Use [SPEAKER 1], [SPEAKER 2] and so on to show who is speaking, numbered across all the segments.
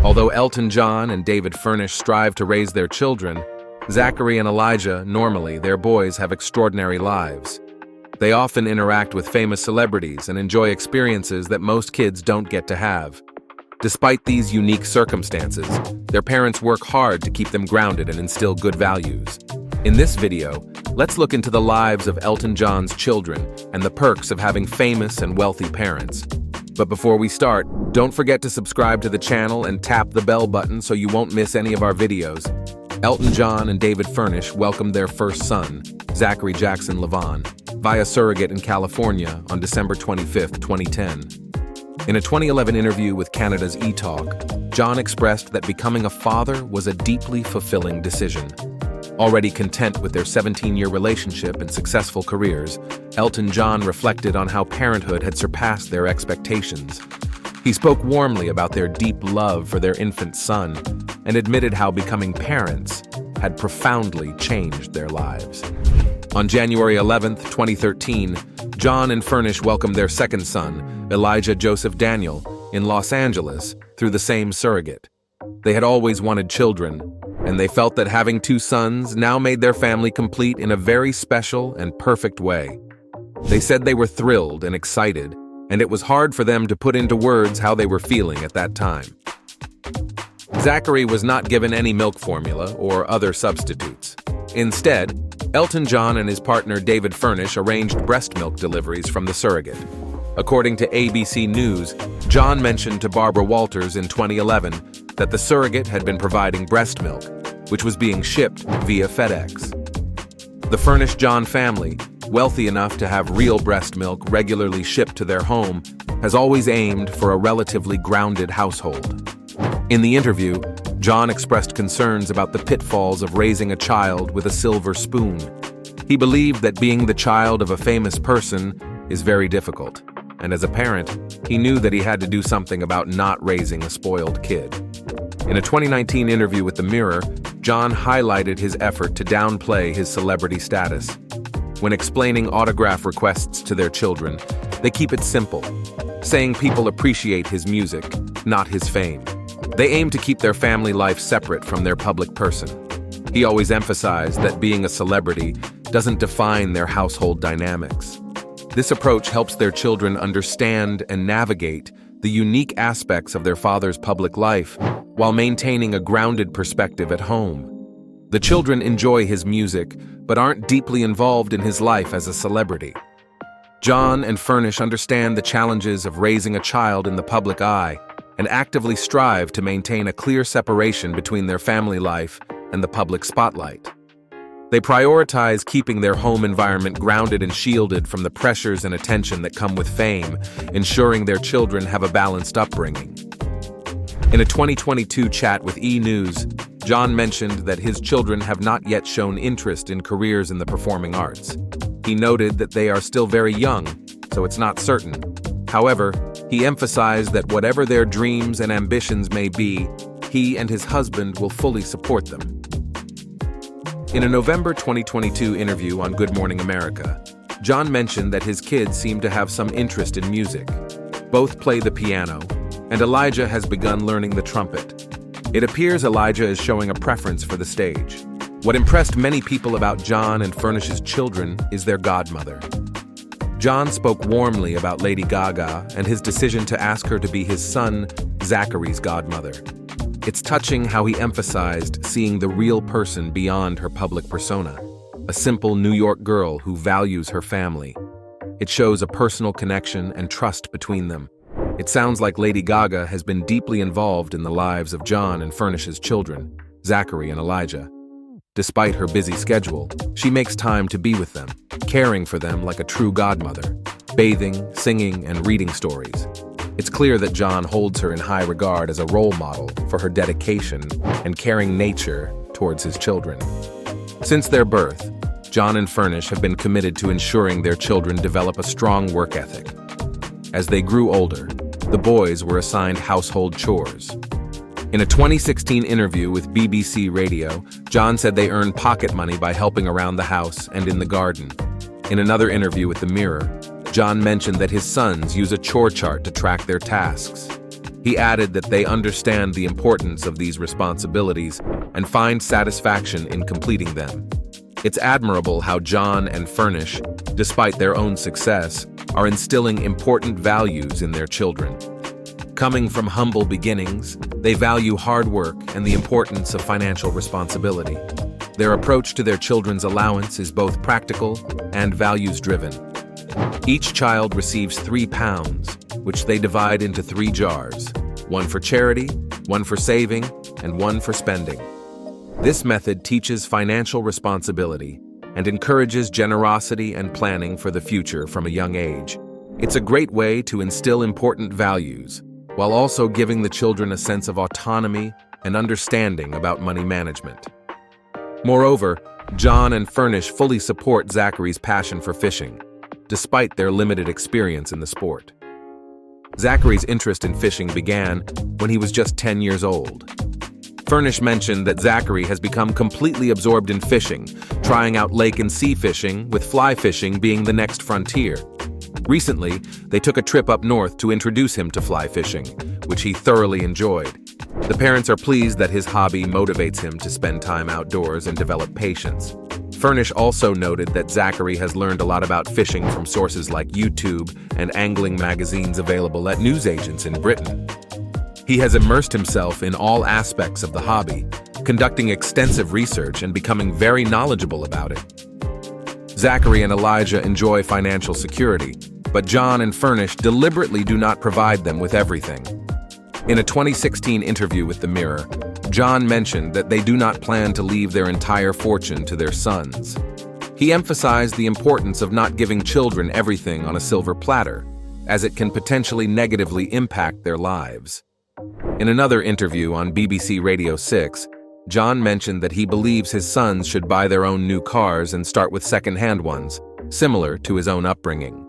[SPEAKER 1] Although Elton John and David Furnish strive to raise their children, Zachary and Elijah, normally, their boys have extraordinary lives. They often interact with famous celebrities and enjoy experiences that most kids don't get to have. Despite these unique circumstances, their parents work hard to keep them grounded and instill good values. In this video, let's look into the lives of Elton John's children and the perks of having famous and wealthy parents. But before we start, don't forget to subscribe to the channel and tap the bell button so you won't miss any of our videos. Elton John and David Furnish welcomed their first son, Zachary Jackson Levon, via surrogate in California on December 25, 2010. In a 2011 interview with Canada's eTalk, John expressed that becoming a father was a deeply fulfilling decision. Already content with their 17-year relationship and successful careers, Elton John reflected on how parenthood had surpassed their expectations. He spoke warmly about their deep love for their infant son and admitted how becoming parents had profoundly changed their lives. On January 11, 2013, John and Furnish welcomed their second son, Elijah Joseph Daniel, in Los Angeles through the same surrogate. They had always wanted children, and they felt that having two sons now made their family complete in a very special and perfect way. They said they were thrilled and excited, and it was hard for them to put into words how they were feeling at that time. Zachary was not given any milk formula or other substitutes. Instead, Elton John and his partner David Furnish arranged breast milk deliveries from the surrogate. According to ABC News, John mentioned to Barbara Walters in 2011 that the surrogate had been providing breast milk, which was being shipped via FedEx. The Furnish-John family, wealthy enough to have real breast milk regularly shipped to their home, has always aimed for a relatively grounded household. In the interview, John expressed concerns about the pitfalls of raising a child with a silver spoon. He believed that being the child of a famous person is very difficult, and as a parent, he knew that he had to do something about not raising a spoiled kid. In a 2019 interview with The Mirror, John highlighted his effort to downplay his celebrity status. When explaining autograph requests to their children, they keep it simple, saying people appreciate his music, not his fame. They aim to keep their family life separate from their public person. He always emphasized that being a celebrity doesn't define their household dynamics. This approach helps their children understand and navigate the unique aspects of their father's public life while maintaining a grounded perspective at home. The children enjoy his music, but aren't deeply involved in his life as a celebrity. John and Furnish understand the challenges of raising a child in the public eye and actively strive to maintain a clear separation between their family life and the public spotlight. They prioritize keeping their home environment grounded and shielded from the pressures and attention that come with fame, ensuring their children have a balanced upbringing. In a 2022 chat with E! News, John mentioned that his children have not yet shown interest in careers in the performing arts. He noted that they are still very young, so it's not certain. However, he emphasized that whatever their dreams and ambitions may be, he and his husband will fully support them. In a November 2022 interview on Good Morning America, John mentioned that his kids seem to have some interest in music. Both play the piano, and Elijah has begun learning the trumpet. It appears Elijah is showing a preference for the stage. What impressed many people about John and Furnish's children is their godmother. John spoke warmly about Lady Gaga and his decision to ask her to be his son, Zachary's godmother. It's touching how he emphasized seeing the real person beyond her public persona, a simple New York girl who values her family. It shows a personal connection and trust between them. It sounds like Lady Gaga has been deeply involved in the lives of John and Furnish's children, Zachary and Elijah. Despite her busy schedule, she makes time to be with them, caring for them like a true godmother, bathing, singing, and reading stories. It's clear that John holds her in high regard as a role model for her dedication and caring nature towards his children. Since their birth, John and Furnish have been committed to ensuring their children develop a strong work ethic. As they grew older, the boys were assigned household chores. In a 2016 interview with BBC Radio, John said they earned pocket money by helping around the house and in the garden. In another interview with The Mirror, John mentioned that his sons use a chore chart to track their tasks. He added that they understand the importance of these responsibilities and find satisfaction in completing them. It's admirable how John and Furnish, despite their own success, are instilling important values in their children. Coming from humble beginnings, they value hard work and the importance of financial responsibility. Their approach to their children's allowance is both practical and values-driven. Each child receives £3, which they divide into 3 jars, one for charity, one for saving, and one for spending. This method teaches financial responsibility and encourages generosity and planning for the future from a young age. It's a great way to instill important values, while also giving the children a sense of autonomy and understanding about money management. Moreover, John and Furnish fully support Zachary's passion for fishing, despite their limited experience in the sport. Zachary's interest in fishing began when he was just 10 years old. Furnish mentioned that Zachary has become completely absorbed in fishing, trying out lake and sea fishing, with fly fishing being the next frontier. Recently, they took a trip up north to introduce him to fly fishing, which he thoroughly enjoyed. The parents are pleased that his hobby motivates him to spend time outdoors and develop patience. Furnish also noted that Zachary has learned a lot about fishing from sources like YouTube and angling magazines available at newsagents in Britain. He has immersed himself in all aspects of the hobby, conducting extensive research and becoming very knowledgeable about it. Zachary and Elijah enjoy financial security, but John and Furnish deliberately do not provide them with everything. In a 2016 interview with The Mirror, John mentioned that they do not plan to leave their entire fortune to their sons. He emphasized the importance of not giving children everything on a silver platter, as it can potentially negatively impact their lives. In another interview on BBC Radio 6, John mentioned that he believes his sons should buy their own new cars and start with second-hand ones, similar to his own upbringing.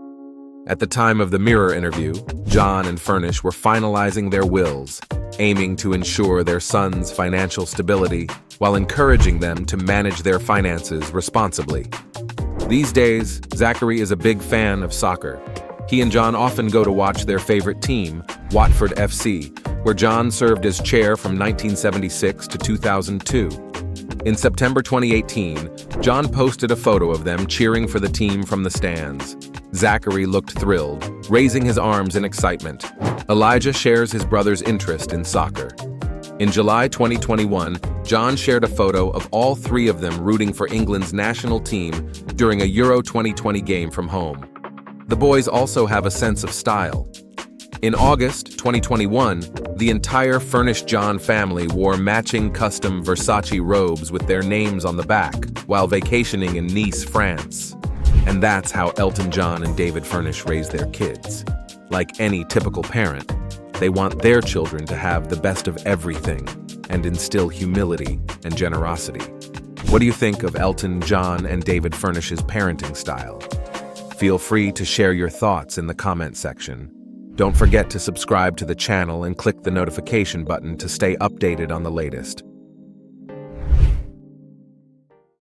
[SPEAKER 1] At the time of the Mirror interview, John and Furnish were finalizing their wills, aiming to ensure their sons' financial stability while encouraging them to manage their finances responsibly. These days, Zachary is a big fan of soccer. He and John often go to watch their favorite team, Watford FC, where John served as chair from 1976 to 2002. In September 2018, John posted a photo of them cheering for the team from the stands. Zachary looked thrilled, raising his arms in excitement. Elijah shares his brother's interest in soccer. In July 2021, John shared a photo of all 3 of them rooting for England's national team during a Euro 2020 game from home. The boys also have a sense of style. In August 2021, the entire Furnish John family wore matching custom Versace robes with their names on the back while vacationing in Nice, France. And that's how Elton John and David Furnish raise their kids. Like any typical parent, they want their children to have the best of everything and instill humility and generosity. What do you think of Elton John and David Furnish's parenting style? Feel free to share your thoughts in the comment section. Don't forget to subscribe to the channel and click the notification button to stay updated on the latest.